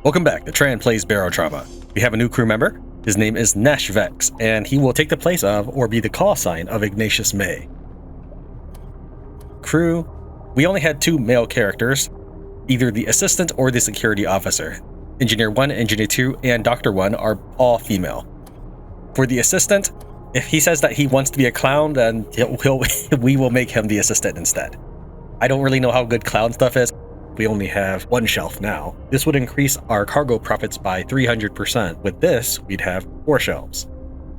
Welcome back to Tran Plays Barotrauma. We have a new crew member. His name is Vex, and he will take the place of, or be the call sign of, Ignatius May. Crew, we only had 2 male characters, either the assistant or the security officer. Engineer 1, Engineer 2, and Doctor 1 are all female. For the assistant, if he says that he wants to be a clown, then we will make him the assistant instead. I don't really know how good clown stuff is. We only have 1 shelf now. This would increase our cargo profits by 300%. With this, we'd have 4 shelves.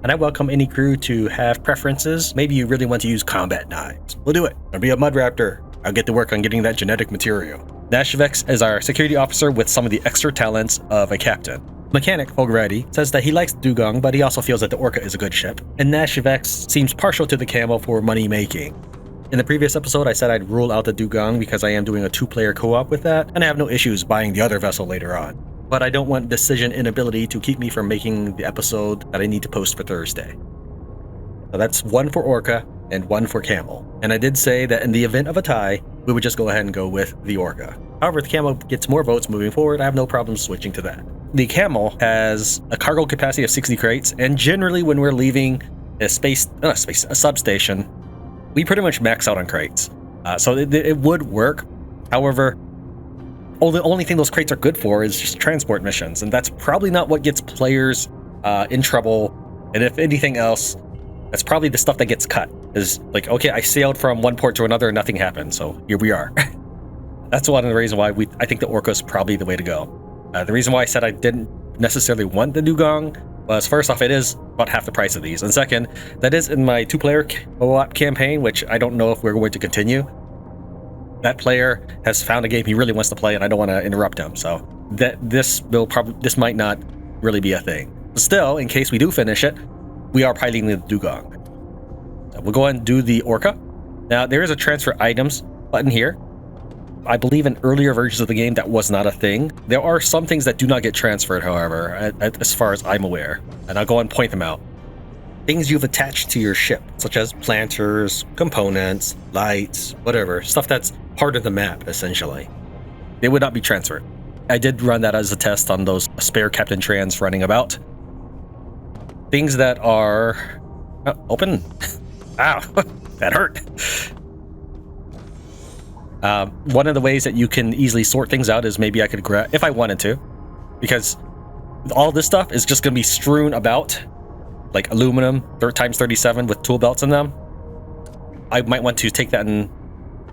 And I welcome any crew to have preferences. Maybe you really want to use combat knives. We'll do it. I'll be a mud raptor. I'll get to work on getting that genetic material. Vex is our security officer with some of the extra talents of a captain. Mechanic Fogretti says that he likes Dugong, but he also feels that the Orca is a good ship. And Vex seems partial to the Camel for money making. In the previous episode, I said I'd rule out the Dugong because I am doing a 2-player co-op with that, and I have no issues buying the other vessel later on. But I don't want decision inability to keep me from making the episode that I need to post for Thursday. So that's 1 for Orca and 1 for Camel. And I did say that in the event of a tie, we would just go ahead and go with the Orca. However, if the Camel gets more votes moving forward, I have no problem switching to that. The Camel has a cargo capacity of 60 crates, and generally when we're leaving a substation, we pretty much max out on crates. So it would work. However, the only thing those crates are good for is just transport missions, and that's probably not what gets players in trouble. And if anything else, that's probably the stuff that gets cut. Is like, okay, I sailed from one port to another and nothing happened, so here we are. That's one of the reasons why I think the Orca is probably the way to go. The reason why I said I didn't necessarily want the Dugong was, first off, it is about half the price of these, and second, that is in my 2-player co-op campaign, which I don't know if we're going to continue. That player has found a game he really wants to play, and I don't want to interrupt him, so this might not really be a thing. But still, in case we do finish it, we are piloting the Dugong. So we'll go ahead and do the Orca. Now, there is a transfer items button here. I believe in earlier versions of the game that was not a thing. There are some things that do not get transferred, however, as far as I'm aware, and I'll go and point them out. Things you've attached to your ship, such as planters, components, lights, whatever, stuff that's part of the map, essentially. They would not be transferred. I did run that as a test on those spare Captain Trans running about. Things that are... open? Ow, that hurt. One of the ways that you can easily sort things out is maybe I could grab, if I wanted to, because all this stuff is just going to be strewn about, like aluminum times 37 with tool belts in them. I might want to take that and,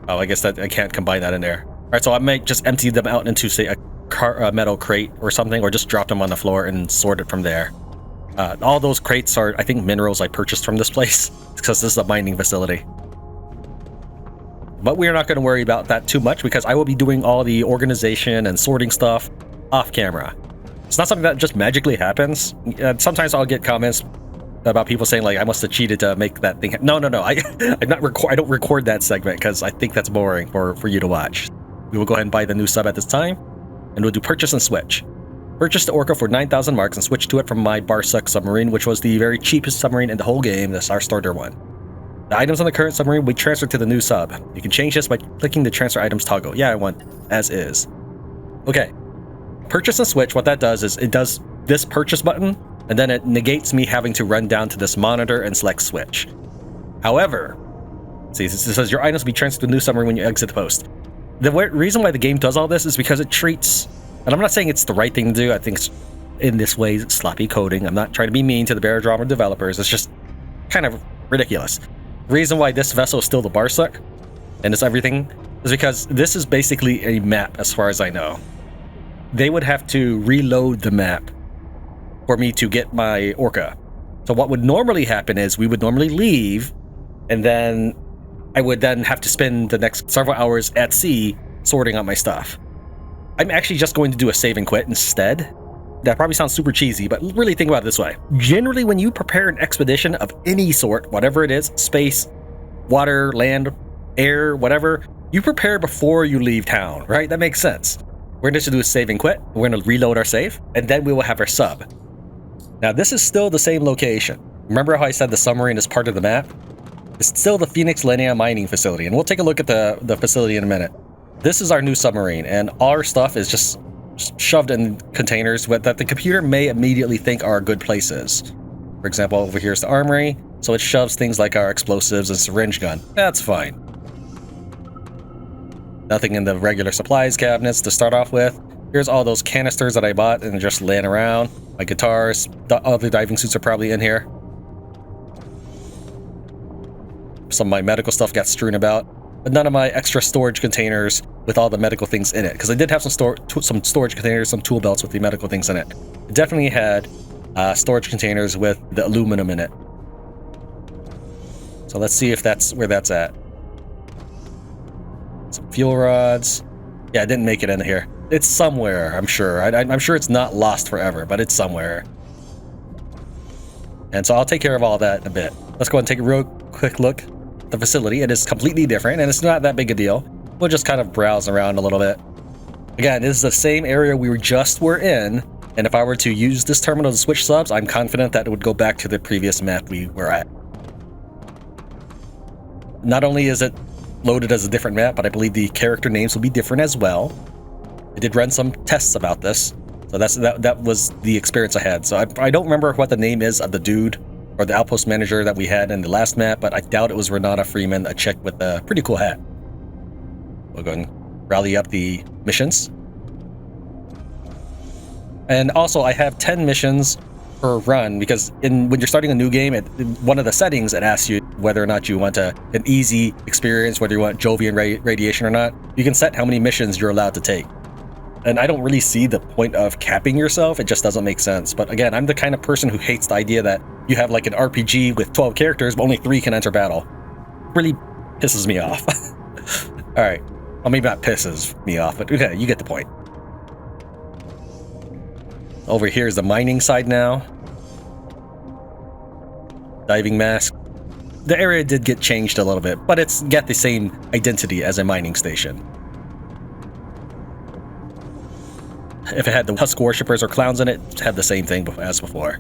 I guess that I can't combine that in there. All right, so I might just empty them out into, say, a metal crate or something, or just drop them on the floor and sort it from there. All those crates are, I think, minerals I purchased from this place, because this is a mining facility. But we're not going to worry about that too much because I will be doing all the organization and sorting stuff off camera. It's not something that just magically happens. Sometimes I'll get comments about people saying, like, I must have cheated to make that thing. No. I don't record that segment because I think that's boring for you to watch. We will go ahead and buy the new sub at this time, and we'll do purchase and switch. Purchase the Orca for 9,000 marks and switch to it from my Barsuck submarine, which was the very cheapest submarine in the whole game. That's our starter one. The items on the current submarine will be transferred to the new sub. You can change this by clicking the transfer items toggle. Yeah, I want as is. Okay. Purchase and switch, what that does is it does this purchase button, and then it negates me having to run down to this monitor and select switch. However, see, it says your items will be transferred to the new submarine when you exit the post. The reason why the game does all this is because it treats, and I'm not saying it's the right thing to do, I think it's in this way sloppy coding. I'm not trying to be mean to the Barotrauma developers, it's just kind of ridiculous. The reason why this vessel is still the Barsuck and it's everything is because this is basically a map as far as I know. They would have to reload the map for me to get my Orca. So what would normally happen is we would normally leave, and then I would then have to spend the next several hours at sea sorting out my stuff. I'm actually just going to do a save and quit instead. That probably sounds super cheesy, but really think about it this way. Generally, when you prepare an expedition of any sort, whatever it is, space, water, land, air, whatever, you prepare before you leave town, right? That makes sense. We're going to do a save and quit. We're going to reload our save, and then we will have our sub. Now, this is still the same location. Remember how I said the submarine is part of the map? It's still the Phoenix Linea mining facility, and we'll take a look at the facility in a minute. This is our new submarine, and our stuff is just shoved in containers that the computer may immediately think are good places. For example, over here's the armory, so it shoves things like our explosives and syringe gun. That's fine. Nothing in the regular supplies cabinets to start off with. Here's all those canisters that I bought and just laying around. My guitars, the other diving suits are probably in here. Some of my medical stuff got strewn about, but none of my extra storage containers with all the medical things in it, because I did have some storage containers, some tool belts with the medical things in it. It definitely had storage containers with the aluminum in it. So let's see if that's where that's at. Some fuel rods. Yeah, I didn't make it in here. It's somewhere, I'm sure. I'm sure it's not lost forever, but it's somewhere. And so I'll take care of all that in a bit. Let's go ahead and take a real quick look at the facility. It is completely different, and it's not that big a deal. We'll just kind of browse around a little bit. Again, this is the same area we were in, and if I were to use this terminal to switch subs, I'm confident that it would go back to the previous map we were at. Not only is it loaded as a different map, but I believe the character names will be different as well. I did run some tests about this, so that was the experience I had. So I don't remember what the name is of the dude or the outpost manager that we had in the last map, but I doubt it was Renata Freeman, a chick with a pretty cool hat. We'll go and rally up the missions. And also, I have 10 missions per run, because when you're starting a new game, one of the settings, it asks you whether or not you want an easy experience, whether you want Jovian radiation or not. You can set how many missions you're allowed to take. And I don't really see the point of capping yourself. It just doesn't make sense. But again, I'm the kind of person who hates the idea that you have like an RPG with 12 characters, but only 3 can enter battle. It really pisses me off. All right. Well, maybe not pisses me off, but okay, you get the point. Over here is the mining side now. Diving mask. The area did get changed a little bit, but it's got the same identity as a mining station. If it had the Husk worshippers or clowns in it, it had the same thing as before.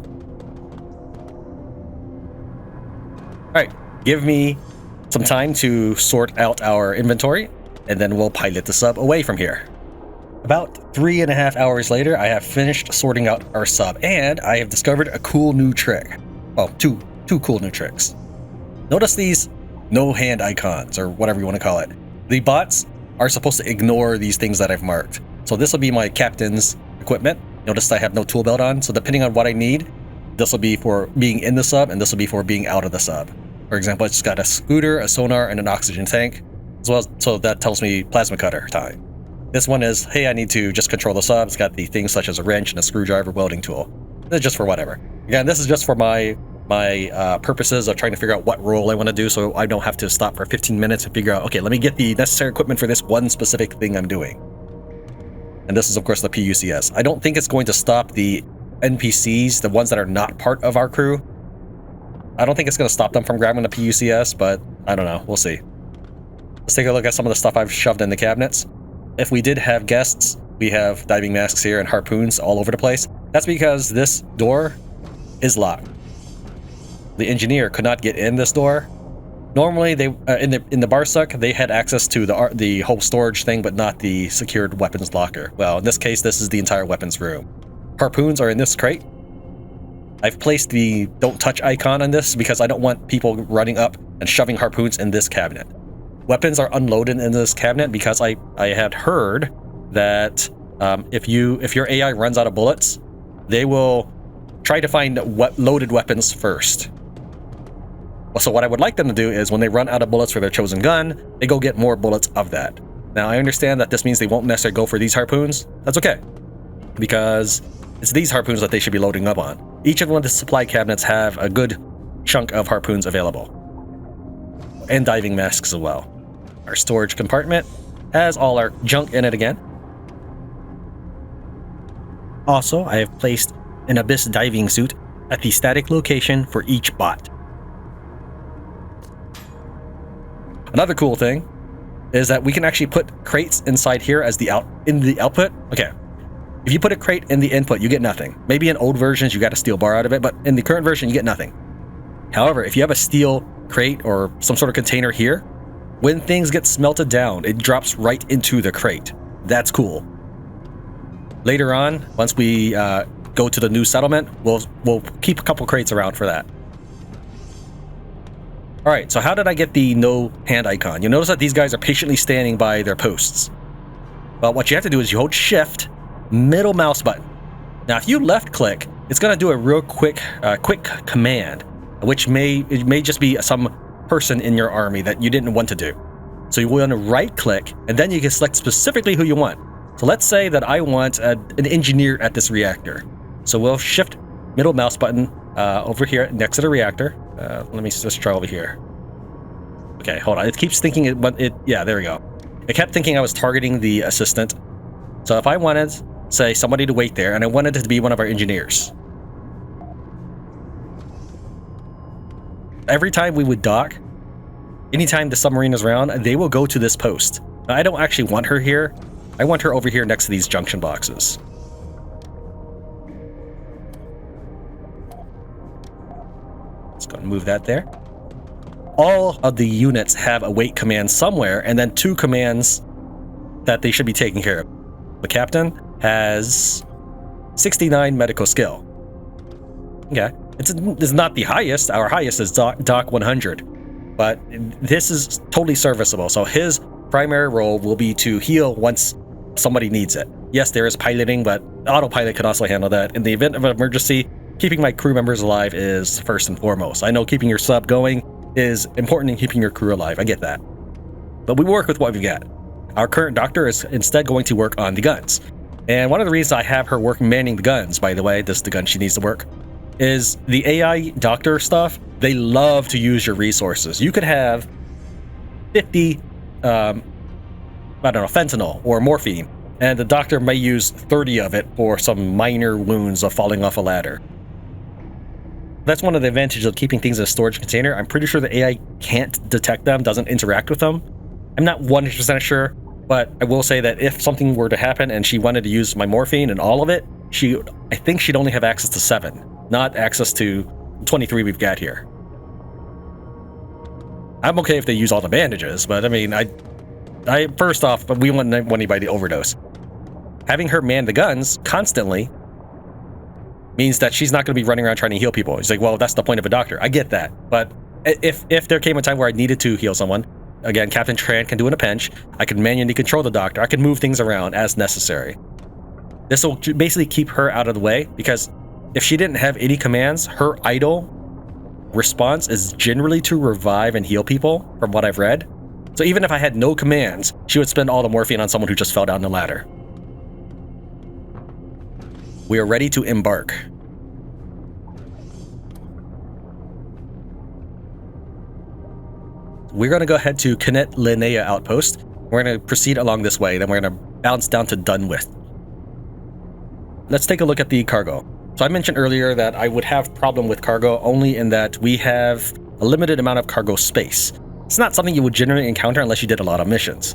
Alright, give me some time to sort out our inventory, and then we'll pilot the sub away from here. About 3.5 hours later, I have finished sorting out our sub, and I have discovered a cool new trick. Well, two cool new tricks. Notice these no-hand icons, or whatever you want to call it. The bots are supposed to ignore these things that I've marked. So this will be my captain's equipment. Notice I have no tool belt on, so depending on what I need, this will be for being in the sub, and this will be for being out of the sub. For example, it's got a scooter, a sonar, and an oxygen tank, as well as, so that tells me plasma cutter time. This one is, hey, I need to just control the sub. It's got the things such as a wrench and a screwdriver welding tool. This is just for whatever. Again, this is just for my purposes of trying to figure out what role I want to do, so I don't have to stop for 15 minutes and figure out, okay, let me get the necessary equipment for this one specific thing I'm doing. And this is, of course, the PUCS. I don't think it's going to stop the NPCs, the ones that are not part of our crew. I don't think it's going to stop them from grabbing the PUCS, but I don't know. We'll see. Let's take a look at some of the stuff I've shoved in the cabinets. If we did have guests, we have diving masks here and harpoons all over the place. That's because this door is locked. The engineer could not get in this door. Normally, they in the Barsuk, they had access to the whole storage thing, but not the secured weapons locker. Well, in this case, this is the entire weapons room. Harpoons are in this crate. I've placed the don't touch icon on this because I don't want people running up and shoving harpoons in this cabinet. Weapons are unloaded in this cabinet because I had heard that if your AI runs out of bullets, they will try to find loaded weapons first. So what I would like them to do is when they run out of bullets for their chosen gun, they go get more bullets of that. Now, I understand that this means they won't necessarily go for these harpoons. That's okay, because it's these harpoons that they should be loading up on. Each of the supply cabinets have a good chunk of harpoons available. And diving masks as well. Our storage compartment has all our junk in it again. Also, I have placed an Abyss diving suit at the static location for each bot. Another cool thing is that we can actually put crates inside here as in the output. Okay, if you put a crate in the input, you get nothing. Maybe in old versions you got a steel bar out of it, but in the current version you get nothing. However, if you have a steel crate or some sort of container here, when things get smelted down, it drops right into the crate. That's cool. Later on, once we go to the new settlement, we'll keep a couple crates around for that. All right, so how did I get the no hand icon? You notice that these guys are patiently standing by their posts. Well, what you have to do is you hold shift, middle mouse button. Now, if you left click, it's gonna do a real quick command, which may just be some person in your army that you didn't want to do. So you want to right click, and then you can select specifically who you want. So let's say that I want an engineer at this reactor. So we'll shift middle mouse button over here next to the reactor. Let me just try over here. Okay, hold on. It keeps thinking yeah, there we go. It kept thinking I was targeting the assistant. So if I wanted, say, somebody to wait there, and I wanted it to be one of our engineers. Every time we would dock, anytime the submarine is around, they will go to this post. Now, I don't actually want her here. I want her over here next to these junction boxes. Let's go and move that there. All of the units have a wait command somewhere, and then 2 commands that they should be taking care of. The captain has 69 medical skill. Okay, it's not the highest. Our highest is Doc 100, but this is totally serviceable. So his primary role will be to heal once somebody needs it. Yes, there is piloting, but autopilot can also handle that. In the event of an emergency, keeping my crew members alive is first and foremost. I know keeping your sub going is important in keeping your crew alive. I get that. But we work with what we've got. Our current doctor is instead going to work on the guns. And one of the reasons I have her work manning the guns, by the way, this is the gun she needs to work, is the AI doctor stuff. They love to use your resources. You could have 50, fentanyl or morphine, and the doctor may use 30 of it for some minor wounds of falling off a ladder. That's one of the advantages of keeping things in a storage container. I'm pretty sure the AI can't detect them, doesn't interact with them. I'm not 100% sure, but I will say that if something were to happen and she wanted to use my morphine and all of it, I think she'd only have access to 7, not access to 23 we've got here. I'm okay if they use all the bandages, but I mean, first off, we wouldn't want anybody to overdose. Having her man the guns constantly means that she's not going to be running around trying to heal people. It's like, well, that's the point of a doctor. I get that. But if there came a time where I needed to heal someone, again, Captain Tran can do in a pinch. I can manually control the doctor. I can move things around as necessary. This will basically keep her out of the way, because if she didn't have any commands, her idle response is generally to revive and heal people, from what I've read. So even if I had no commands, she would spend all the morphine on someone who just fell down the ladder. We are ready to embark. We're going to go ahead to Kennet Linea Outpost. We're going to proceed along this way, then we're going to bounce down to Dunwith. Let's take a look at the cargo. So I mentioned earlier that I would have problem with cargo only in that we have a limited amount of cargo space. It's not something you would generally encounter unless you did a lot of missions.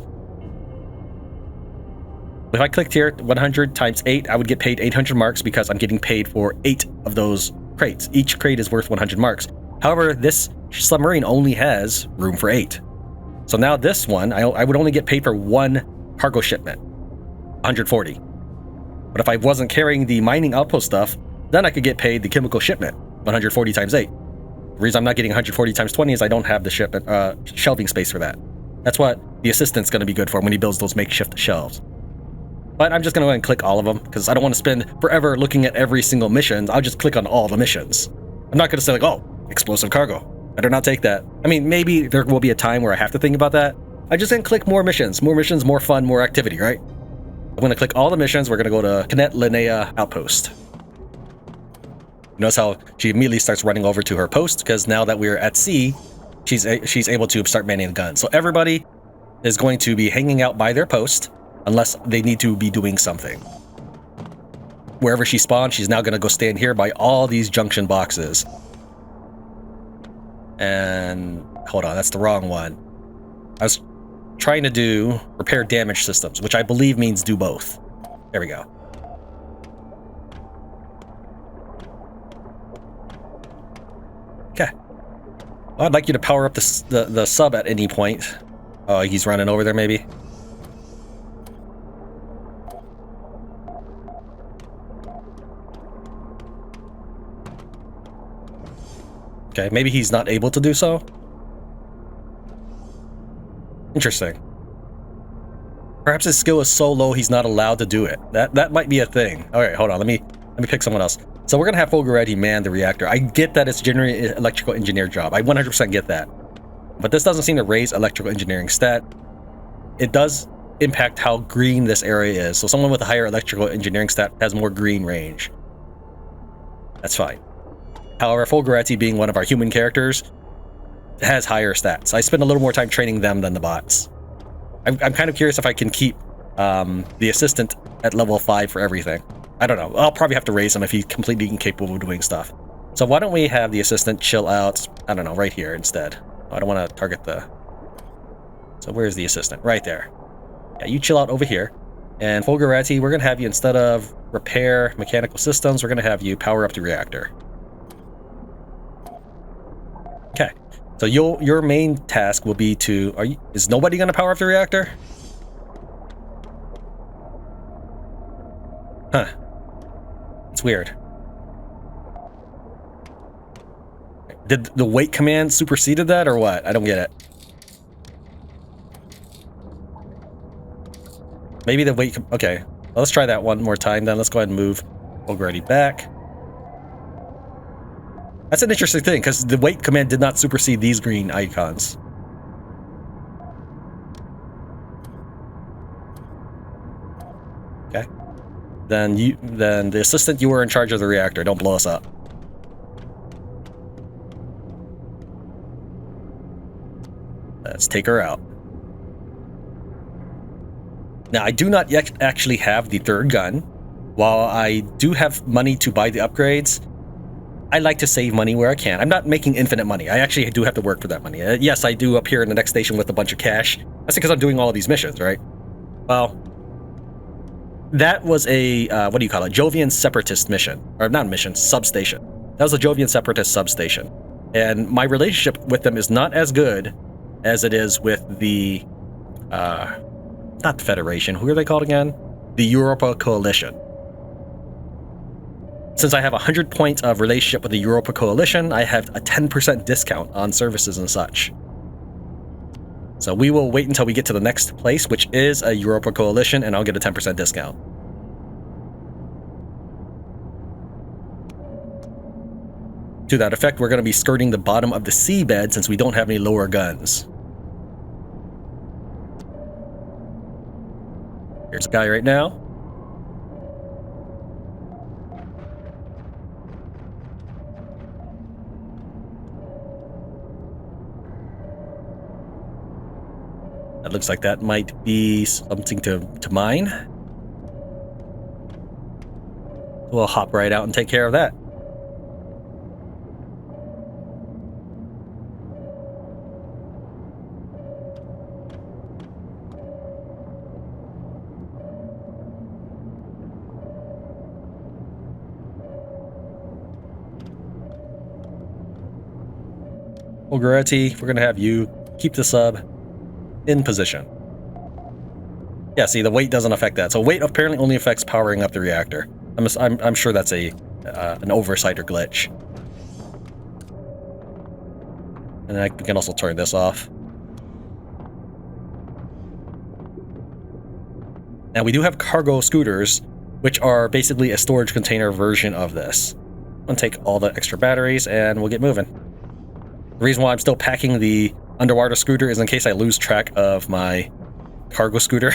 If I clicked here, 100 times 8, I would get paid 800 marks because I'm getting paid for 8 of those crates. Each crate is worth 100 marks. However, this submarine only has room for 8. So now this one, I would only get paid for 1 cargo shipment, 140. But if I wasn't carrying the mining outpost stuff, then I could get paid the chemical shipment, 140 times 8. The reason I'm not getting 140 times 20 is I don't have the shipment shelving space for that. That's what the assistant's going to be good for when he builds those makeshift shelves. But I'm just going to go ahead and click all of them because I don't want to spend forever looking at every single mission. I'll just click on all the missions. I'm not going to say like, oh, explosive cargo. I do not take that. I mean, maybe there will be a time where I have to think about that. I just going to click more missions, more fun, more activity, right? I'm going to click all the missions. We're going to go to Kennet Linea Outpost. Notice how she immediately starts running over to her post because now that we're at sea, she's able to start manning the gun. So everybody is going to be hanging out by their post unless they need to be doing something. Wherever she spawned, she's now going to go stand here by all these junction boxes. And hold on, that's the wrong one. I was trying to do repair damage systems, which I believe means do both. There we go. Okay. Well, I'd like you to power up the sub at any point. Oh, he's running over there maybe. Okay, maybe he's not able to do so. Interesting. Perhaps his skill is so low he's not allowed to do it. That might be a thing. All right, hold on. Let me pick someone else. So we're gonna have Fogarati man the reactor. I get that it's generally an electrical engineer job. I 100% get that. But this doesn't seem to raise electrical engineering stat. It does impact how green this area is. So someone with a higher electrical engineering stat has more green range. That's fine. However, Fogarati being one of our human characters has higher stats. I spend a little more time training them than the bots. I'm kind of curious if I can keep the assistant at level 5 for everything. I don't know. I'll probably have to raise him if he's completely incapable of doing stuff. So why don't we have the assistant chill out, I don't know, right here instead. I don't want to target the... So where's the assistant? Right there. Yeah, you chill out over here. And Fogarati, we're going to have you, instead of repair mechanical systems, we're going to have you power up the reactor. Okay. So your main task will be to... Is nobody going to power up the reactor? Huh. It's weird. Did the wait command superseded that or what? I don't get it. Maybe the wait... Okay. Well, let's try that one more time then. Let's go ahead and move Fogarati back. That's an interesting thing, because the wait command did not supersede these green icons. Okay. Then the assistant, you were in charge of the reactor. Don't blow us up. Let's take her out. Now, I do not yet actually have the third gun. While I do have money to buy the upgrades, I like to save money where I can. I'm not making infinite money. I actually do have to work for that money. Yes, I do appear in the next station with a bunch of cash. That's because I'm doing all of these missions, right? Well, that was a, what do you call it? Jovian Separatist mission. Or not mission, substation. That was a Jovian Separatist substation. And my relationship with them is not as good as it is with the, not the Federation. Who are they called again? The Europa Coalition. Since I have 100 points of relationship with the Europa Coalition, I have a 10% discount on services and such. So we will wait until we get to the next place, which is a Europa Coalition, and I'll get a 10% discount. To that effect, we're going to be skirting the bottom of the seabed since we don't have any lower guns. Here's a guy right now. That looks like that might be something to mine. We'll hop right out and take care of that. Fogarati, we're going to have you keep the sub in position. Yeah, see, the weight doesn't affect that. So weight apparently only affects powering up the reactor. I'm sure that's an oversight or glitch. And I can also turn this off. Now we do have cargo scooters, which are basically a storage container version of this. I'm gonna take all the extra batteries and we'll get moving. The reason why I'm still packing the underwater scooter is in case I lose track of my cargo scooter.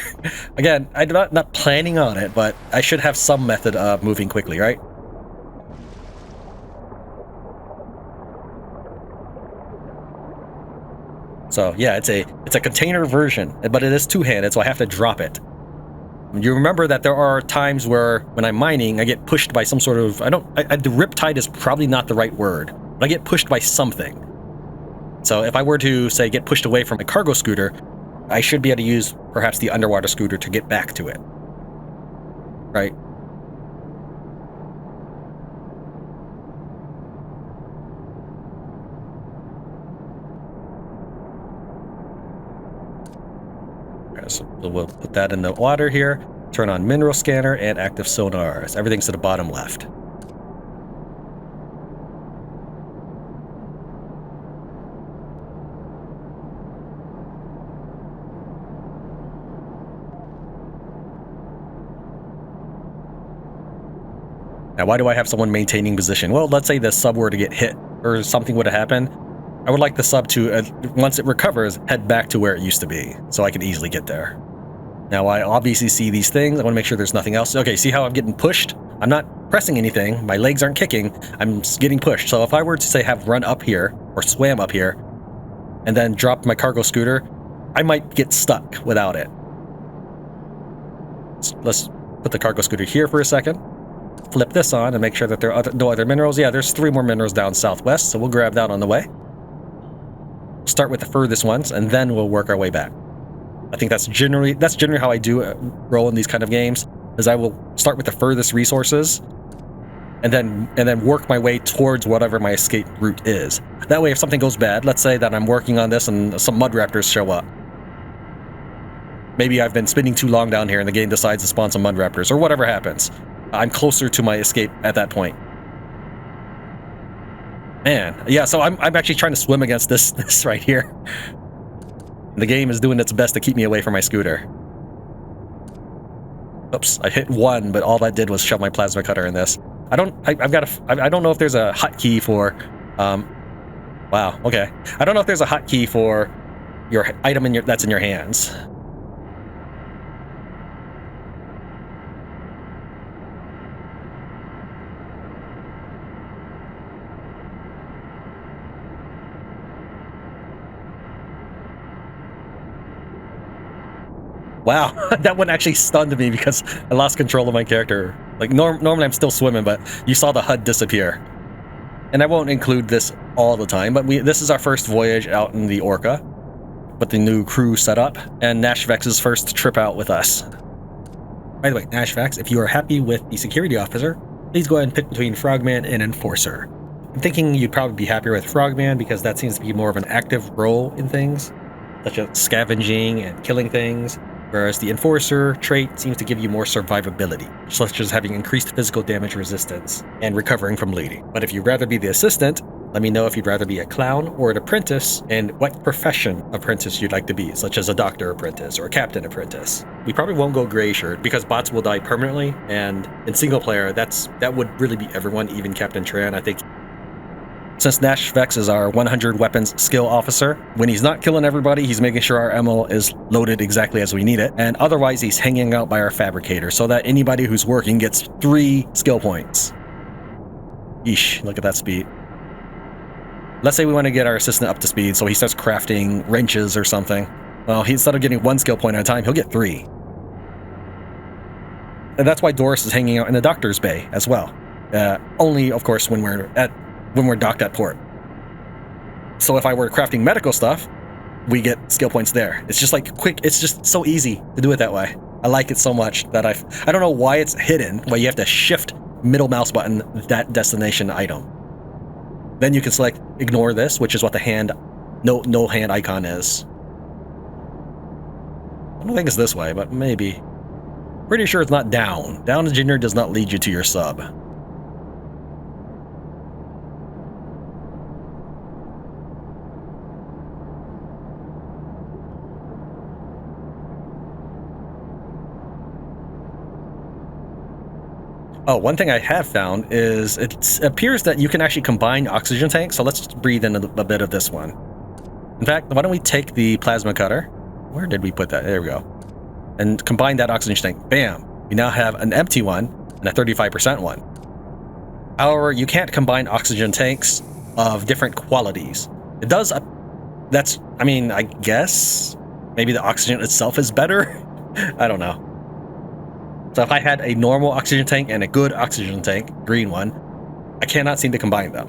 Again, I'm not planning on it, but I should have some method of moving quickly, right? So yeah, it's a container version, but it is two-handed, so I have to drop it. You remember that there are times where, when I'm mining, I get pushed by some sort of... the riptide is probably not the right word, but I get pushed by something. So if I were to, say, get pushed away from a cargo scooter, I should be able to use, perhaps, the underwater scooter to get back to it. Right? So we'll put that in the water here, turn on mineral scanner and active sonars. Everything's to the bottom left. Now, why do I have someone maintaining position? Well, let's say the sub were to get hit or something would have happened. I would like the sub to, once it recovers, head back to where it used to be, so I can easily get there. Now, I obviously see these things. I want to make sure there's nothing else. Okay, see how I'm getting pushed? I'm not pressing anything. My legs aren't kicking. I'm getting pushed. So if I were to, say, have run up here or swam up here and then drop my cargo scooter, I might get stuck without it. Let's put the cargo scooter here for a second. Flip this on and make sure that there are no other minerals. Yeah, there's 3 more minerals down southwest, so we'll grab that on the way. Start with the furthest ones, and then we'll work our way back. I think that's generally how I do roll in these kind of games, is I will start with the furthest resources and then work my way towards whatever my escape route is. That way, if something goes bad, let's say that I'm working on this and some mud raptors show up. Maybe I've been spending too long down here and the game decides to spawn some mud raptors, or whatever happens. I'm closer to my escape at that point. Man, yeah, so I'm actually trying to swim against this right here. The game is doing its best to keep me away from my scooter. Oops, I hit 1, but all that did was shove my plasma cutter in this. I don't know if there's a hotkey for, wow, okay. I don't know if there's a hotkey for your item that's in your hands. Wow, that one actually stunned me because I lost control of my character. Like, normally I'm still swimming, but you saw the HUD disappear. And I won't include this all the time, but this is our first voyage out in the Orca with the new crew setup, and Nashvex's first trip out with us. By the way, Nashvex, if you are happy with the security officer, please go ahead and pick between Frogman and Enforcer. I'm thinking you'd probably be happier with Frogman because that seems to be more of an active role in things, such as scavenging and killing things. Whereas the Enforcer trait seems to give you more survivability, such as having increased physical damage resistance and recovering from bleeding. But if you'd rather be the assistant, let me know if you'd rather be a clown or an apprentice, and what profession apprentice you'd like to be, such as a doctor apprentice or a captain apprentice. We probably won't go gray shirt because bots will die permanently, and in single player, that would really be everyone, even Captain Tran, I think. Since Nashvex is our 100 weapons skill officer, when he's not killing everybody, he's making sure our ammo is loaded exactly as we need it, and otherwise he's hanging out by our fabricator so that anybody who's working gets 3 skill points. Eesh, look at that speed. Let's say we want to get our assistant up to speed, so he starts crafting wrenches or something. Well, instead of getting 1 skill point at a time, he'll get 3. And that's why Doris is hanging out in the doctor's bay as well. Only, of course, when we're docked at port. So if I were crafting medical stuff, we get skill points there. It's just like quick, it's just so easy to do it that way. I like it so much that I don't know why it's hidden, why you have to shift middle mouse button that destination item. Then you can select ignore this, which is what the hand, no hand icon is. I don't think it's this way, but maybe. Pretty sure it's not down. Down engineer does not lead you to your sub. Oh, one thing I have found is it appears that you can actually combine oxygen tanks, so let's breathe in a bit of this one. In fact, why don't we take the plasma cutter? Where did we put that? There we go. And combine that oxygen tank. Bam! We now have an empty one and a 35% one. However, you can't combine oxygen tanks of different qualities. It does, I mean, I guess maybe the oxygen itself is better? I don't know. So if I had a normal oxygen tank and a good oxygen tank, green one, I cannot seem to combine them.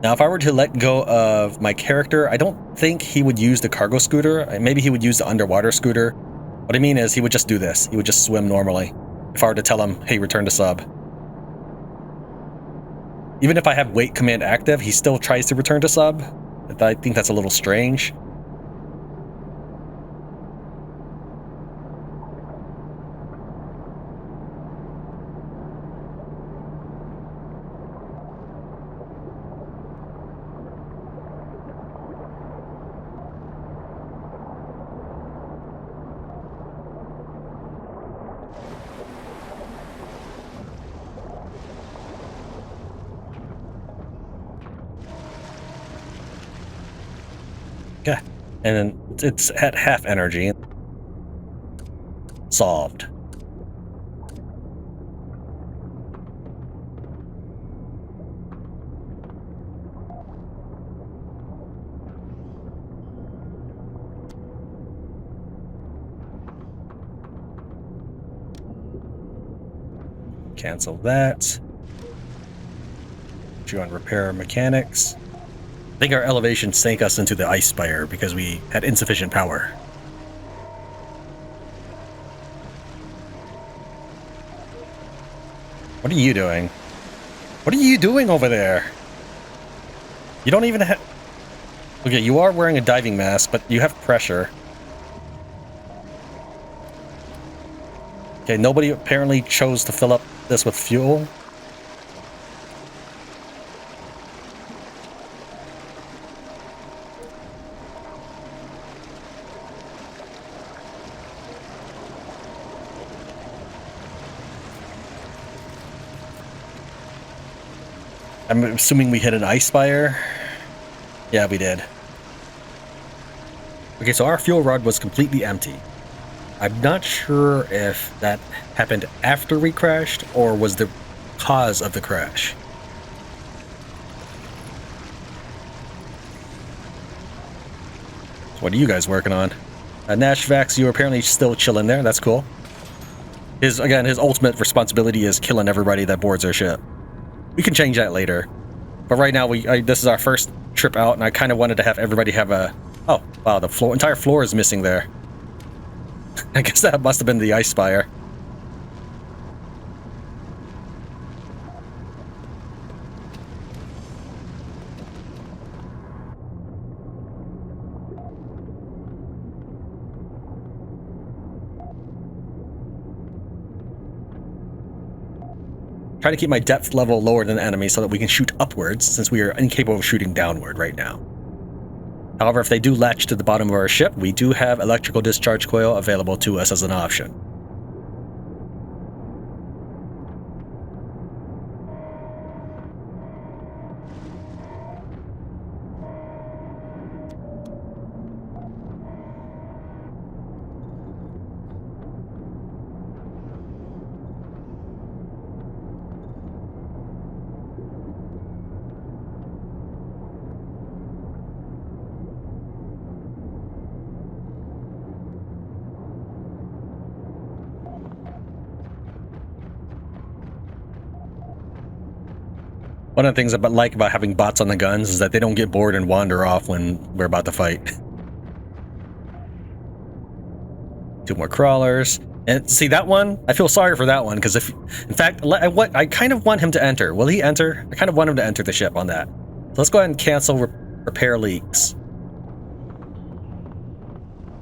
Now, if I were to let go of my character, I don't think he would use the cargo scooter. Maybe he would use the underwater scooter. What I mean is he would just do this. He would just swim normally. If I were to tell him, hey, return to sub. Even if I have wait command active, he still tries to return to sub. I think that's a little strange. Yeah. And then it's at half energy. Solved. Cancel that. Put you on repair mechanics. I think our elevation sank us into the ice spire because we had insufficient power. What are you doing? What are you doing over there? You don't even have... Okay, you are wearing a diving mask, but you have pressure. Okay, nobody apparently chose to fill up this with fuel. I'm assuming we hit an ice spire. Yeah, we did. Okay, so our fuel rod was completely empty. I'm not sure if that happened after we crashed or was the cause of the crash. What are you guys working on? Nashvax, you're apparently still chilling there. That's cool. His ultimate responsibility is killing everybody that boards our ship. We can change that later. But right now, this is our first trip out, and I kind of wanted to have everybody have a... Oh, wow, the entire floor is missing there. I guess that must have been the ice spire. Try to keep my depth level lower than the enemy so that we can shoot upwards, since we are incapable of shooting downward right now. However, if they do latch to the bottom of our ship, we do have electrical discharge coil available to us as an option. One of the things I like about having bots on the guns is that they don't get bored and wander off when we're about to fight. 2 more crawlers. And see, that one, I feel sorry for that one, because if, in fact, I kind of want him to enter. Will he enter? I kind of want him to enter the ship on that. So let's go ahead and cancel repair leaks.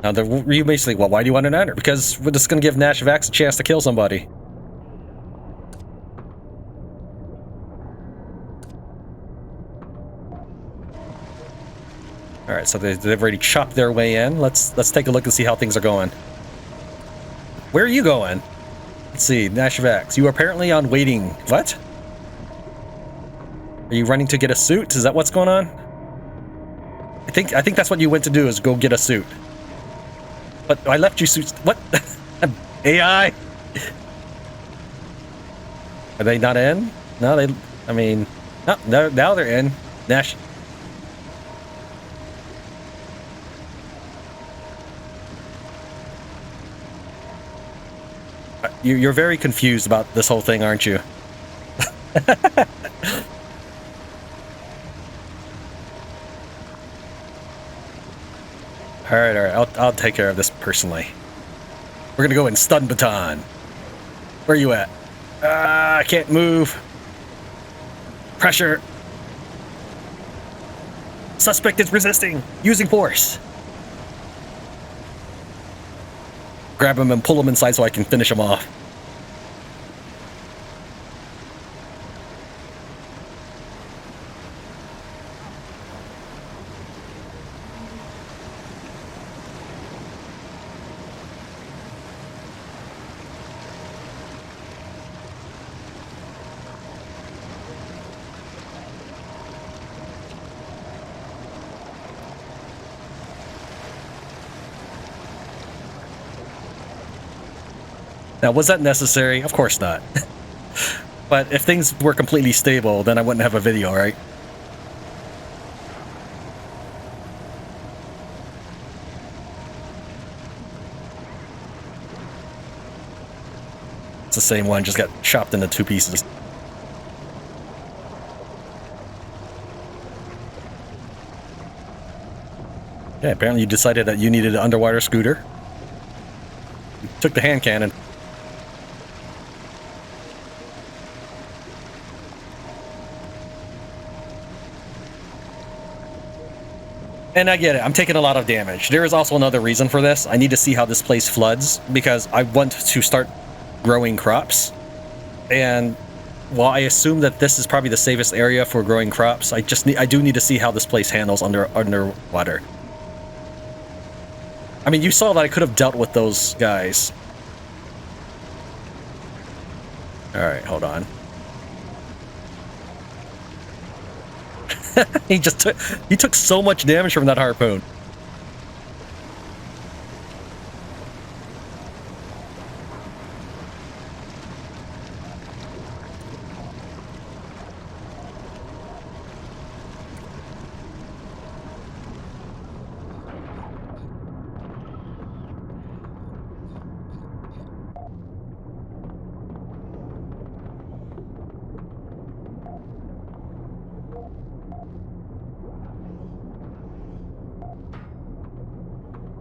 Now, you basically, well, why do you want him to enter? Because we're just going to give Nashvax a chance to kill somebody. All right, so they've already chopped their way in. Let's take a look and see how things are going. Where are you going? Let's see, Nashvax. You are apparently on waiting. What? Are you running to get a suit? Is that what's going on? I think that's what you went to do, is go get a suit. But I left you suits. What? AI? Are they not in? No, they. I mean, no, now they're in. Nash. You're very confused about this whole thing, aren't you? All right. I'll take care of this personally. We're gonna go in stun baton. Where are you at? I can't move. Pressure. Suspect is resisting. Using force. Grab him and pull him inside so I can finish him off. Now, was that necessary? Of course not. But if things were completely stable, then I wouldn't have a video, right? It's the same one, just got chopped into 2 pieces. Yeah, apparently you decided that you needed an underwater scooter. You took the hand cannon. And I get it, I'm taking a lot of damage. There is also another reason for this. I need to see how this place floods, because I want to start growing crops. And while I assume that this is probably the safest area for growing crops, I do need to see how this place handles underwater. I mean, you saw that I could have dealt with those guys. Alright, hold on. he took so much damage from that harpoon.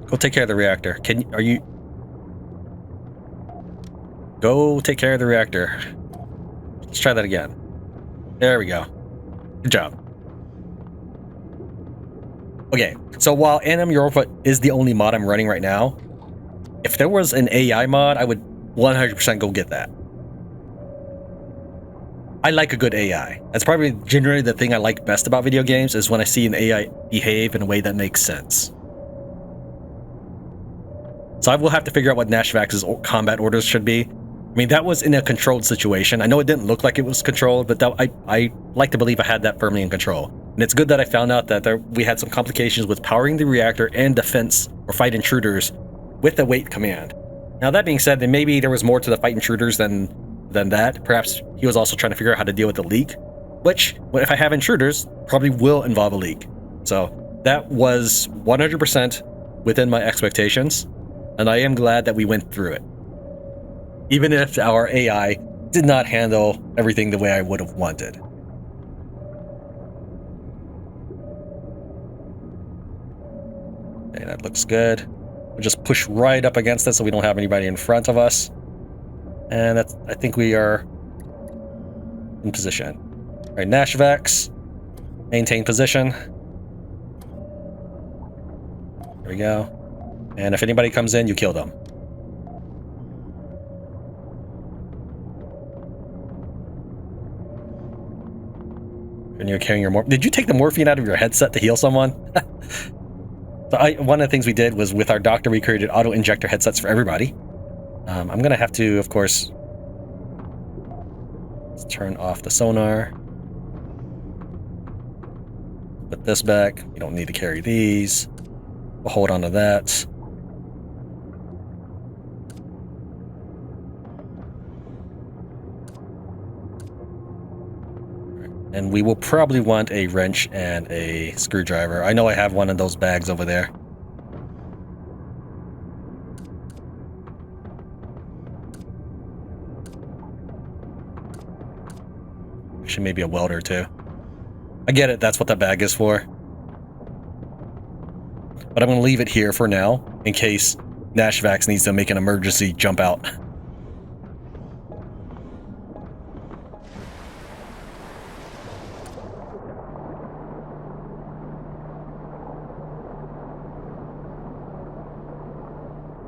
Go take care of the reactor. Go take care of the reactor. Let's try that again. There we go. Good job. Okay, so while AnimEuropa is the only mod I'm running right now, if there was an AI mod, I would 100% go get that. I like a good AI. That's probably generally the thing I like best about video games, is when I see an AI behave in a way that makes sense. So I will have to figure out what Nashvax's combat orders should be. I mean, that was in a controlled situation. I know it didn't look like it was controlled, but I like to believe I had that firmly in control. And it's good that I found out that we had some complications with powering the reactor and defense or fight intruders with the wait command. Now, that being said, then maybe there was more to the fight intruders than that. Perhaps he was also trying to figure out how to deal with the leak, which, if I have intruders, probably will involve a leak. So that was 100% within my expectations. And I am glad that we went through it. Even if our AI did not handle everything the way I would have wanted. Okay, that looks good. We'll just push right up against it so we don't have anybody in front of us. And I think we are in position. All right, Nashvax, maintain position. There we go. And if anybody comes in, you kill them. And you're carrying your morphine. Did you take the morphine out of your headset to heal someone? So one of the things we did was, with our doctor, we created auto-injector headsets for everybody. I'm going to have to, of course, let's turn off the sonar. Put this back. You don't need to carry these. We'll hold on to that. And we will probably want a wrench and a screwdriver. I know I have one of those bags over there. Actually, maybe a welder too. I get it, that's what that bag is for. But I'm going to leave it here for now, in case Nashvax needs to make an emergency jump out.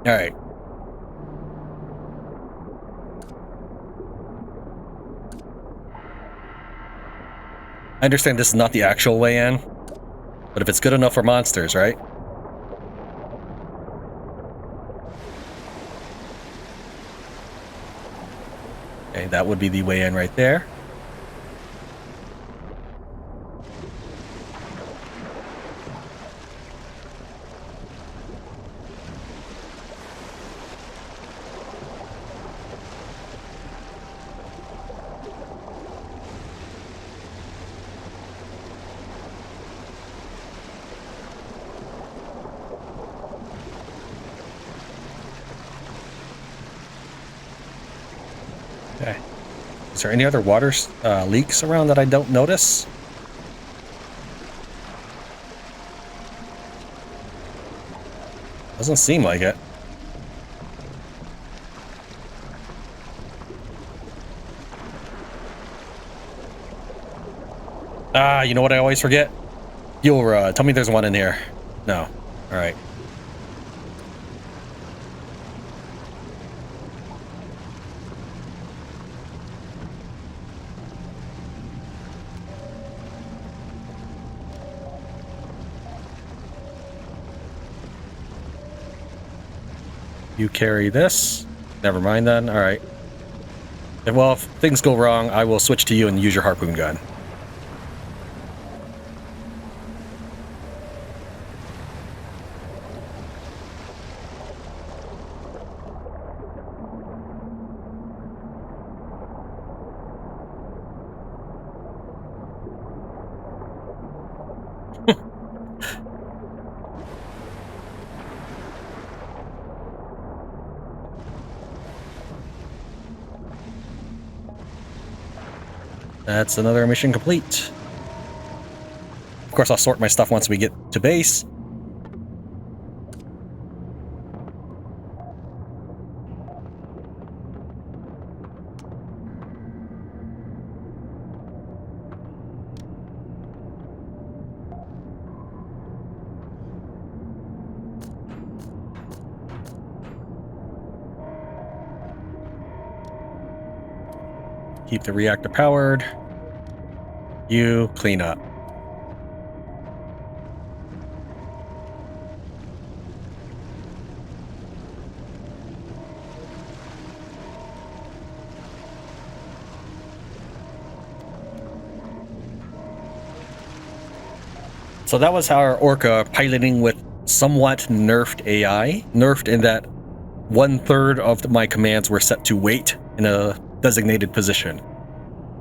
All right. I understand this is not the actual way in, but if it's good enough for monsters, right? Okay, that would be the way in right there. Is there any other water leaks around that I don't notice? Doesn't seem like it. Ah, you know what I always forget? Fuel tell me there's one in here. No. Alright. You carry this. Never mind then. Alright. Well, if things go wrong, I will switch to you and use your harpoon gun. That's another mission complete. Of course, I'll sort my stuff once we get to base. Keep the reactor powered. You clean up. So that was our Orca piloting with somewhat nerfed AI. Nerfed in that 1/3 of my commands were set to wait in a designated position.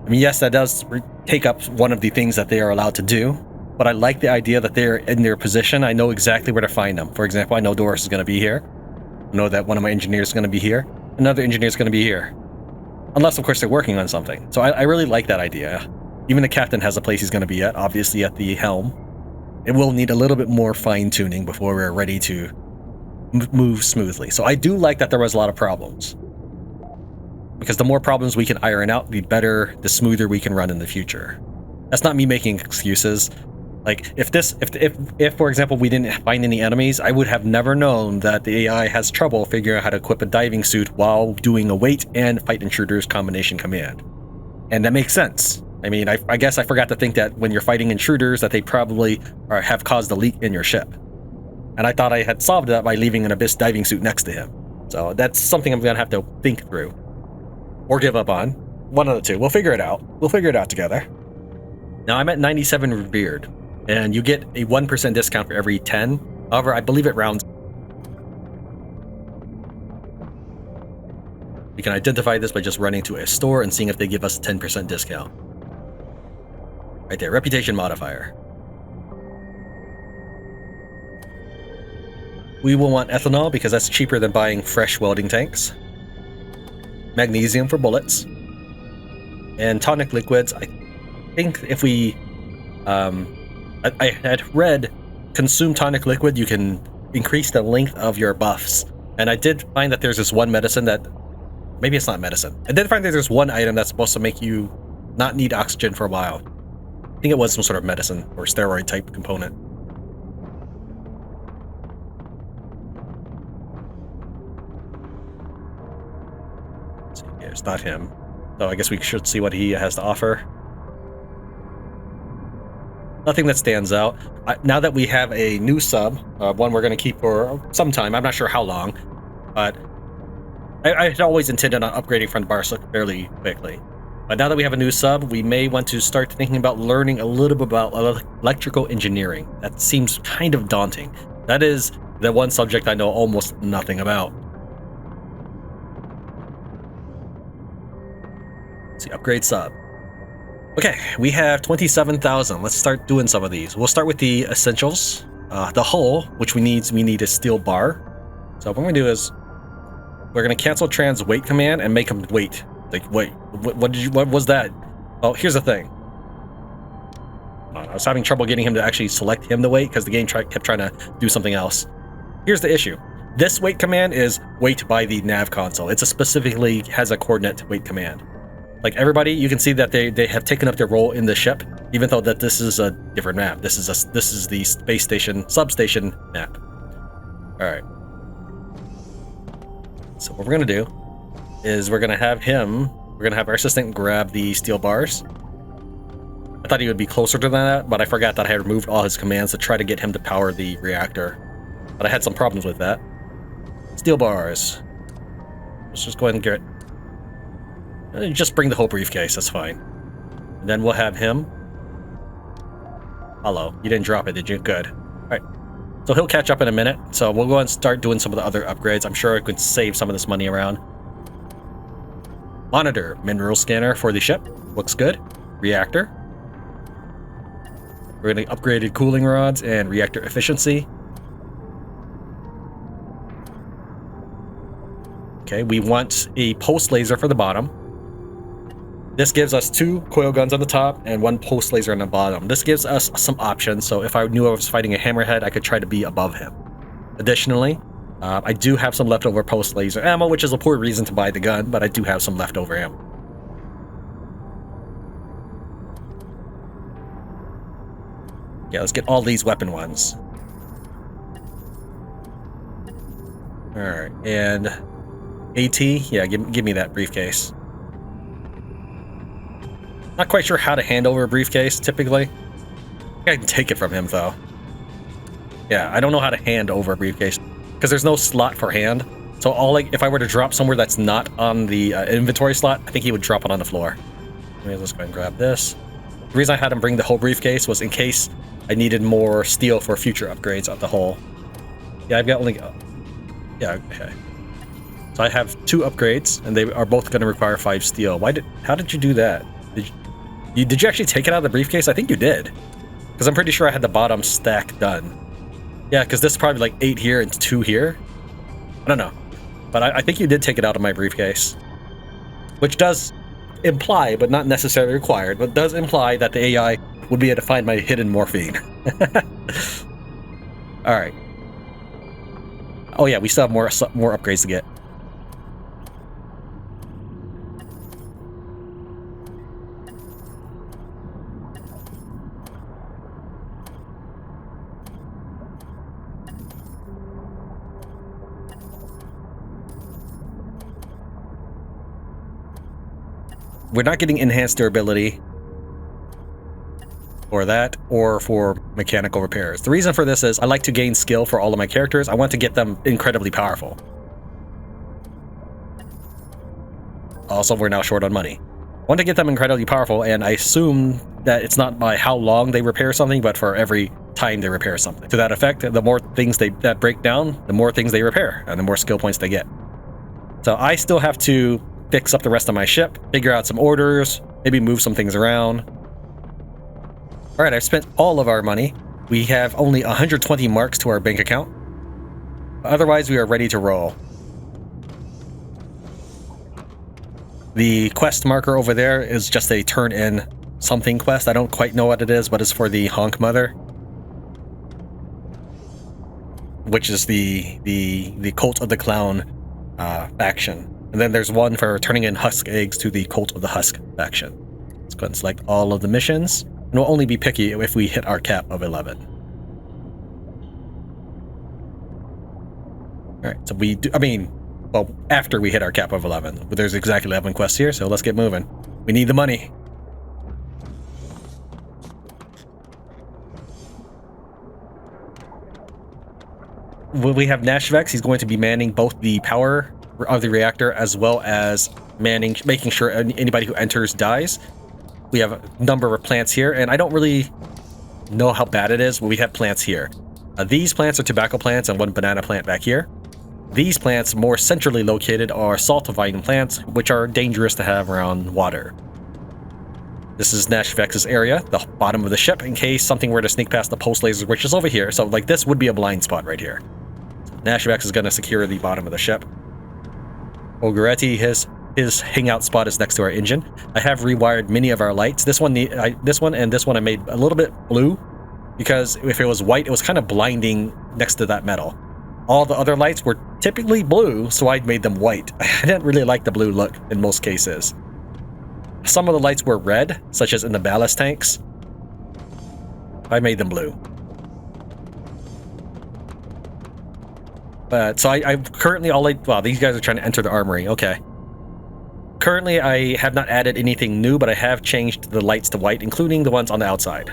I mean, yes, that does take up one of the things that they are allowed to do, but I like the idea that they're in their position. I know exactly where to find them. For example, I know Doris is going to be here. I know that one of my engineers is going to be here. Another engineer is going to be here. Unless, of course, they're working on something. So I really like that idea. Even the captain has a place he's going to be at, obviously at the helm. It will need a little bit more fine-tuning before we're ready to move smoothly. So I do like that there was a lot of problems. Because the more problems we can iron out, the better, the smoother we can run in the future. That's not me making excuses. Like, if for example, we didn't find any enemies, I would have never known that the AI has trouble figuring out how to equip a diving suit while doing a wait and fight intruders combination command. And that makes sense. I mean, I guess I forgot to think that when you're fighting intruders that they probably have caused a leak in your ship. And I thought I had solved that by leaving an Abyss diving suit next to him. So that's something I'm going to have to think through. Or give up on. One of the two. We'll figure it out. We'll figure it out together. Now, I'm at 97 revered, and you get a 1% discount for every 10. However, I believe it rounds. We can identify this by just running to a store and seeing if they give us a 10% discount. Right there, reputation modifier. We will want ethanol because that's cheaper than buying fresh welding tanks. Magnesium for bullets. And tonic liquids, I think if we... I had read, consume tonic liquid, you can increase the length of your buffs. And I did find that there's this one medicine that... Maybe it's not medicine. I did find that there's one item that's supposed to make you not need oxygen for a while. I think it was some sort of medicine or steroid type component. It's not him. So I guess we should see what he has to offer. Nothing that stands out. Now that we have a new sub, one we're going to keep for some time, I'm not sure how long, but I had always intended on upgrading from Barsuk fairly quickly. But now that we have a new sub, we may want to start thinking about learning a little bit about electrical engineering. That seems kind of daunting. That is the one subject I know almost nothing about. Let's see, upgrade sub. Okay, we have 27,000. Let's start doing some of these. We'll start with the essentials. The hull, which we need a steel bar. So what we're going to do is we're going to cancel Tran's wait command and make him wait Like, wait, what was that? Oh, here's the thing. I was having trouble getting him to actually select him to wait because the game kept trying to do something else. Here's the issue. This wait command is wait by the nav console. It's specifically has a coordinate wait command. Like everybody, you can see that they have taken up their role in the ship, even though that this is a different map. This is the space station substation map. All right. So what we're gonna do is we're gonna have our assistant grab the steel bars. I thought he would be closer to that, but I forgot that I had removed all his commands to try to get him to power the reactor. But I had some problems with that. Steel bars. Let's just go ahead and get it. Just bring the whole briefcase, that's fine. And then we'll have him. Hello, you didn't drop it, did you? Good. Alright. So he'll catch up in a minute, so we'll go and start doing some of the other upgrades. I'm sure I could save some of this money around. Monitor, mineral scanner for the ship. Looks good. Reactor. We're going to upgrade cooling rods and reactor efficiency. Okay, we want a pulse laser for the bottom. This gives us 2 coil guns on the top and 1 pulse laser on the bottom. This gives us some options, so if I knew I was fighting a hammerhead, I could try to be above him. Additionally, I do have some leftover pulse laser ammo, which is a poor reason to buy the gun, but I do have some leftover ammo. Yeah, let's get all these weapon ones. Alright, and AT, yeah, give me that briefcase. Not quite sure how to hand over a briefcase, typically. I can take it from him, though. Yeah, I don't know how to hand over a briefcase, because there's no slot for hand. So if I were to drop somewhere that's not on the inventory slot, I think he would drop it on the floor. Let's go ahead and grab this. The reason I had him bring the whole briefcase was in case I needed more steel for future upgrades of the hull. Yeah, I've got only... yeah, okay. So I have 2 upgrades, and they are both going to require 5 steel. How did you do that? Did you actually take it out of the briefcase? I think you did. Because I'm pretty sure I had the bottom stack done. Yeah, because this is probably like 8 here and 2 here. I don't know. But I think you did take it out of my briefcase. Which does imply, but not necessarily required, but does imply that the AI would be able to find my hidden morphine. Alright. Oh yeah, we still have more upgrades to get. We're not getting enhanced durability for that or for mechanical repairs. The reason for this is I like to gain skill for all of my characters. I want to get them incredibly powerful. Also, we're now short on money. I want to get them incredibly powerful, and I assume that it's not by how long they repair something, but for every time they repair something. To that effect, the more things that break down, the more things they repair, and the more skill points they get. So I still have to fix up the rest of my ship, figure out some orders, maybe move some things around. Alright, I've spent all of our money. We have only 120 marks to our bank account. Otherwise, we are ready to roll. The quest marker over there is just a turn in something quest. I don't quite know what it is, but it's for the Honk Mother, which is the Cult of the Clown faction. And then there's one for turning in husk eggs to the Cult of the Husk faction. Let's go ahead and select all of the missions. And we'll only be picky if we hit our cap of 11. Alright, so we do, well, after we hit our cap of 11. But there's exactly 11 quests here, so let's get moving. We need the money. We have Nashvex. He's going to be manning both the power of the reactor as well as making sure anybody who enters dies. We have a number of plants here, and I don't really know how bad it is, but we have plants here. These plants are tobacco plants and 1 banana plant back here. These plants, more centrally located, are salt-vine plants, which are dangerous to have around water. This is Nashvex's area, the bottom of the ship, in case something were to sneak past the pulse lasers, which is over here. So, like, this would be a blind spot right here. So Nashvex is going to secure the bottom of the ship. Ogaretti has his hangout spot is next to our engine. I have rewired many of our lights. This one and this one I made a little bit blue, because if it was white, it was kind of blinding next to that metal. All the other lights were typically blue, so I made them white. I didn't really like the blue look in most cases. Some of the lights were red, such as in the ballast tanks. I made them blue. But so I currently wow, these guys are trying to enter the armory. Okay. Currently, I have not added anything new, but I have changed the lights to white, including the ones on the outside.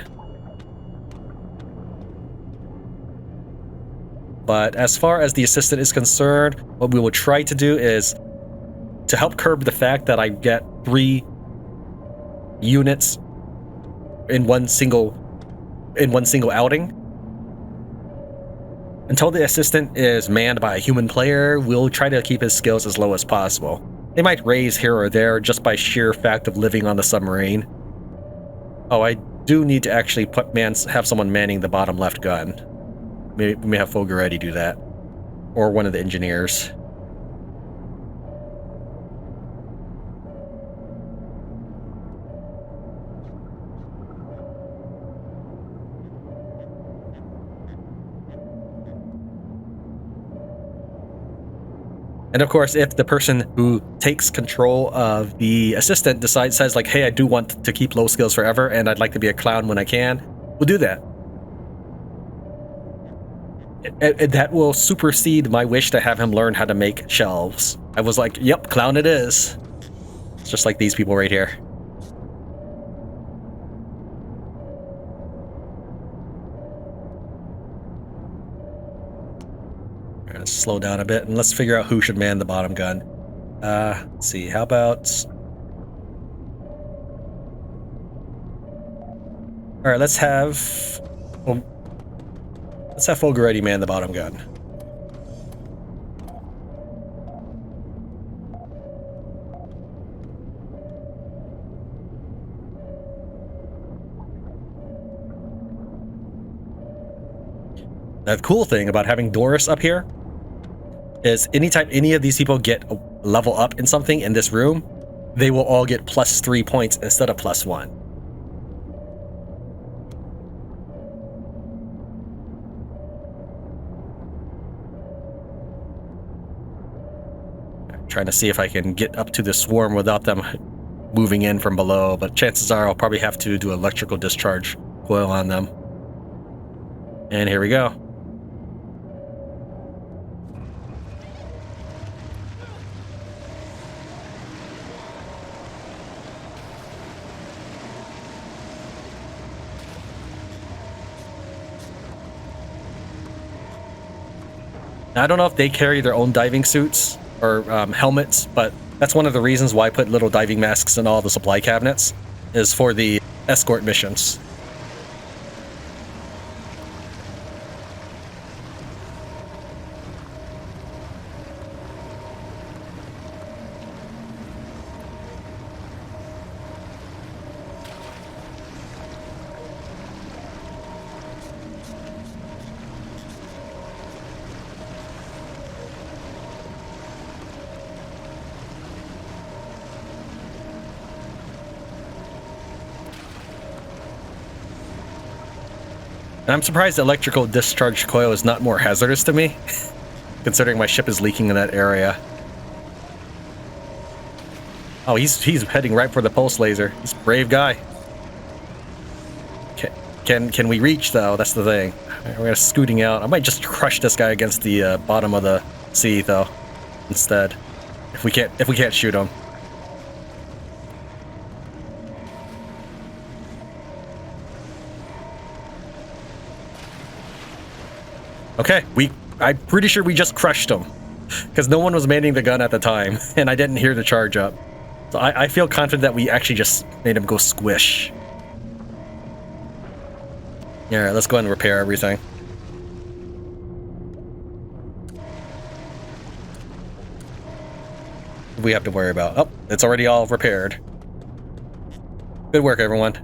But as far as the assistant is concerned, what we will try to do is to help curb the fact that I get 3 units in one single outing. Until the assistant is manned by a human player, we'll try to keep his skills as low as possible. They might raise here or there just by sheer fact of living on the submarine. Oh, I do need to actually have someone manning the bottom left gun. Maybe we may have Fogaretti do that. Or one of the engineers. And of course, if the person who takes control of the assistant says like, hey, I do want to keep low skills forever and I'd like to be a clown when I can, we'll do that. That will supersede my wish to have him learn how to make shelves. I was like, yep, clown it is. It's just like these people right here. Let's slow down a bit and let's figure out who should man the bottom gun. Let's see, how about... Alright, let's have Fogaretti man the bottom gun. The cool thing about having Doris up here is anytime any of these people get a level up in something in this room, they will all get +3 points instead of +1. I'm trying to see if I can get up to the swarm without them moving in from below, but chances are I'll probably have to do electrical discharge coil on them. And here we go. Now, I don't know if they carry their own diving suits or helmets, but that's one of the reasons why I put little diving masks in all the supply cabinets, is for the escort missions. And I'm surprised electrical discharge coil is not more hazardous to me, considering my ship is leaking in that area. Oh, he's heading right for the pulse laser. He's a brave guy. Can we reach though? That's the thing. We're scooting out. I might just crush this guy against the bottom of the sea though, instead. If we can't shoot him. Okay, I'm pretty sure we just crushed him, because no one was manning the gun at the time, and I didn't hear the charge up. So I feel confident that we actually just made him go squish. Alright, let's go ahead and repair everything. We have to worry about. Oh, it's already all repaired. Good work, everyone.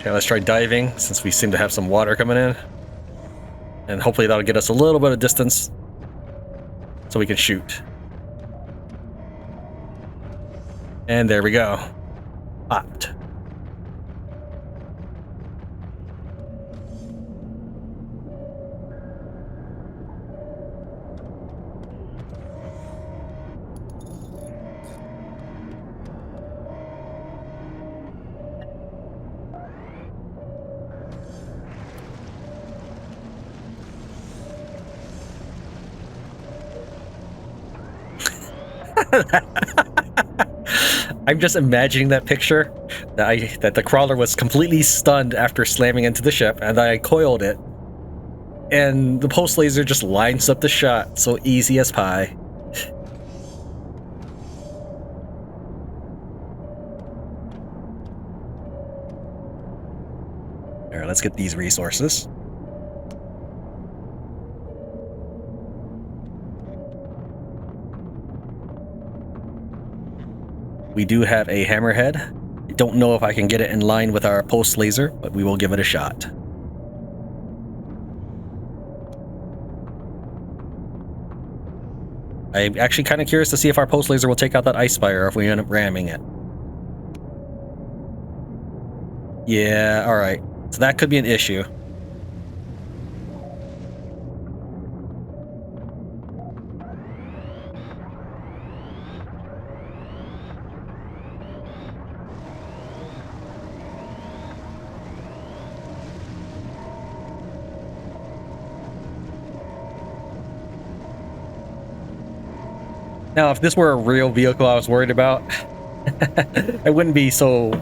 Okay, let's try diving, since we seem to have some water coming in. And hopefully that'll get us a little bit of distance so we can shoot. And there we go. Popped. I'm just imagining that picture that the crawler was completely stunned after slamming into the ship, and I coiled it, and the pulse laser just lines up the shot so easy as pie. Alright, let's get these resources. We do have a hammerhead. I don't know if I can get it in line with our pulse laser, but we will give it a shot. I'm actually kind of curious to see if our pulse laser will take out that ice spire if we end up ramming it. Yeah, alright. So that could be an issue. Now, if this were a real vehicle I was worried about, I wouldn't be so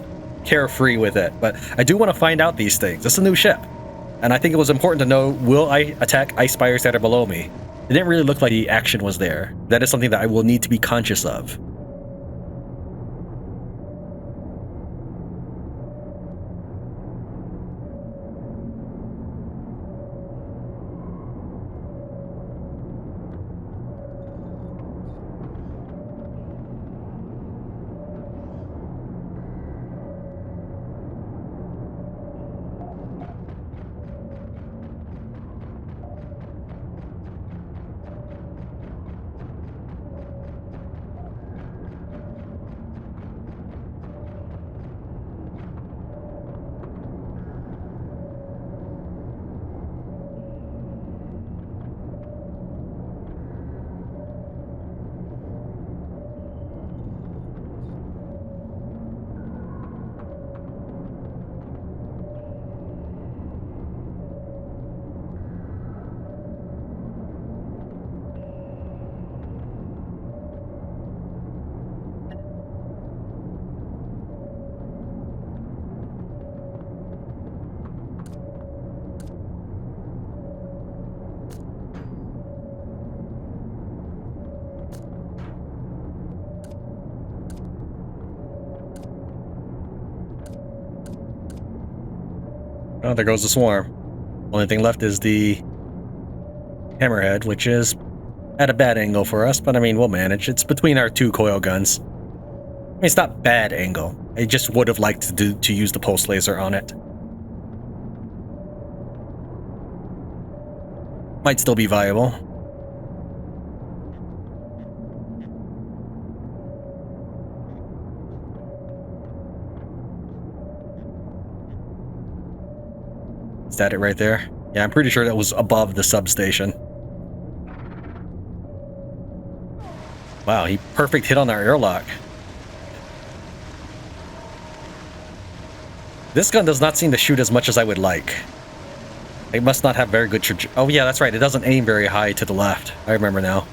carefree with it. But I do want to find out these things. It's a new ship. And I think it was important to know, will I attack ice spires that are below me? It didn't really look like the action was there. That is something that I will need to be conscious of. Oh, there goes the swarm. Only thing left is the hammerhead, which is at a bad angle for us, but I mean, we'll manage. It's between our two coil guns. I mean, it's not bad angle. I just would have liked to use the pulse laser on it. Might still be viable. Is that it right there? Yeah, I'm pretty sure that was above the substation. Wow, he perfect hit on our airlock. This gun does not seem to shoot as much as I would like. It must not have very good oh yeah, that's right, it doesn't aim very high to the left. I remember now.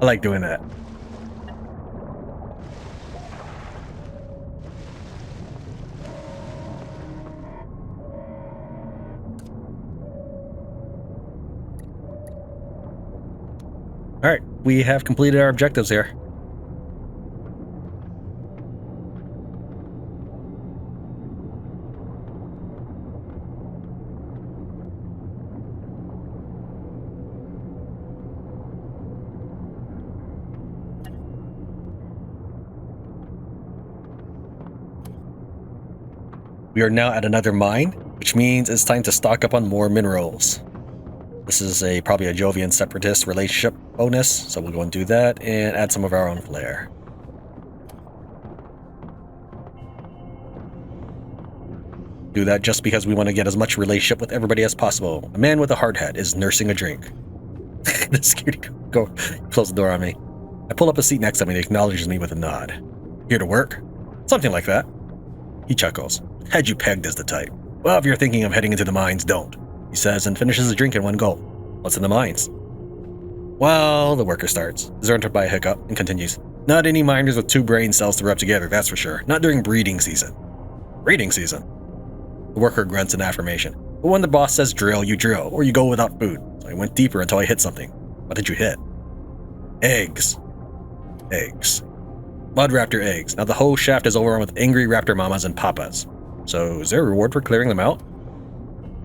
I like doing that. Alright, we have completed our objectives here. We are now at another mine, which means it's time to stock up on more minerals. This is probably a Jovian separatist relationship bonus, so we'll go and do that and add some of our own flair. Do that just because we want to get as much relationship with everybody as possible. A man with a hard hat is nursing a drink. The security go close the door on me. I pull up a seat next to him and he acknowledges me with a nod. Here to work? Something like that. He chuckles. Had you pegged as the type. Well, if you're thinking of heading into the mines, don't, he says and finishes his drink in one gulp. What's in the mines? Well, the worker starts, disoriented by a hiccup, and continues. Not any miners with 2 brain cells to rub together, that's for sure. Not during breeding season. Breeding season? The worker grunts in affirmation. But when the boss says drill, you drill, or you go without food. So I went deeper until I hit something. What did you hit? Eggs. Eggs. Mud raptor eggs. Now the whole shaft is overrun with angry raptor mamas and papas. So is there a reward for clearing them out?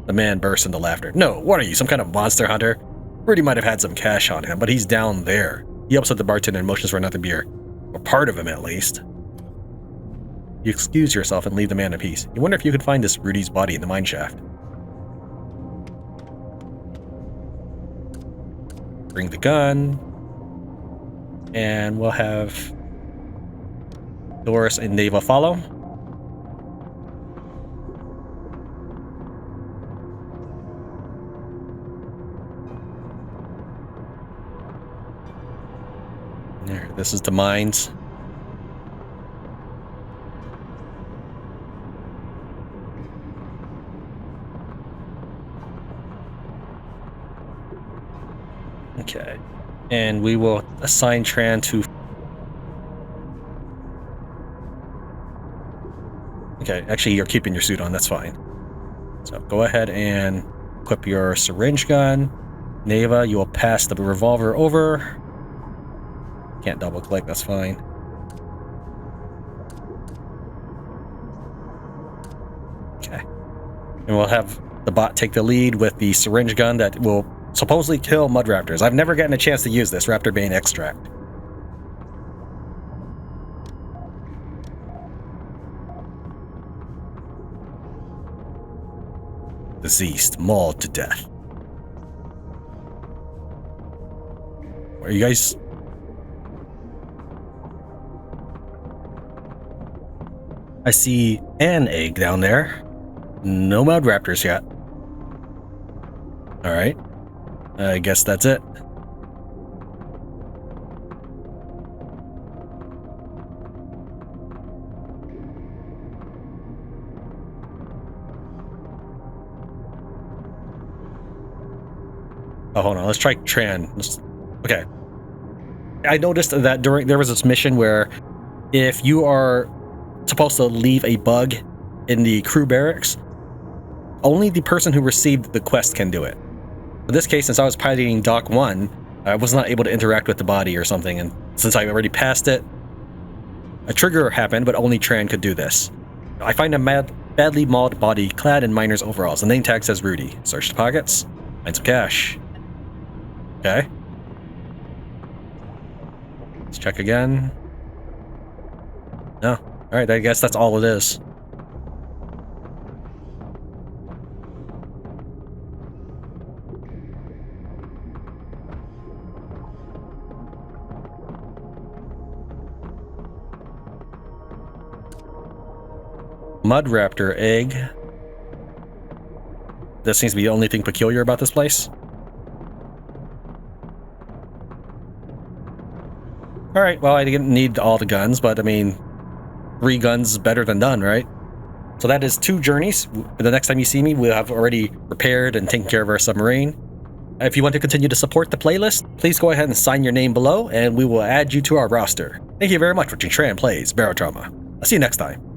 The man bursts into laughter. No, what are you, some kind of monster hunter? Rudy might have had some cash on him, but he's down there. He helps with the bartender and motions for another beer. Or part of him, at least. You excuse yourself and leave the man in peace. You wonder if you could find this Rudy's body in the mine shaft. Bring the gun. And we'll have Doris and Neva follow. There, this is the mines. Okay, and we will assign Tran to... Okay, actually you're keeping your suit on, that's fine. So go ahead and equip your syringe gun. Neva, you will pass the revolver over. Can't double click, that's fine. Okay. And we'll have the bot take the lead with the syringe gun that will supposedly kill mud raptors. I've never gotten a chance to use this raptor bane extract. Deceased, mauled to death. Are you guys... I see an egg down there. No mud raptors yet. Alright. I guess that's it. Oh, hold on. Let's try Tran. Okay. I noticed that there was this mission where if you are supposed to leave a bug in the crew barracks, only the person who received the quest can do it. In this case, since I was piloting Dock 1, I was not able to interact with the body or something, and since I already passed it, a trigger happened, but only Tran could do this. I find a badly mauled body clad in miner's overalls. The name tag says Rudy. Search the pockets. Find some cash. Okay. Let's check again. No. Alright, I guess that's all it is. Mud raptor egg. That seems to be the only thing peculiar about this place. Alright, well, I didn't need all the guns, but I mean, 3 guns is better than none, right? So that is 2 journeys. The next time you see me, we'll have already repaired and taken care of our submarine. If you want to continue to support the playlist, please go ahead and sign your name below, and we will add you to our roster. Thank you very much for watching Tran Plays Barotrauma. I'll see you next time.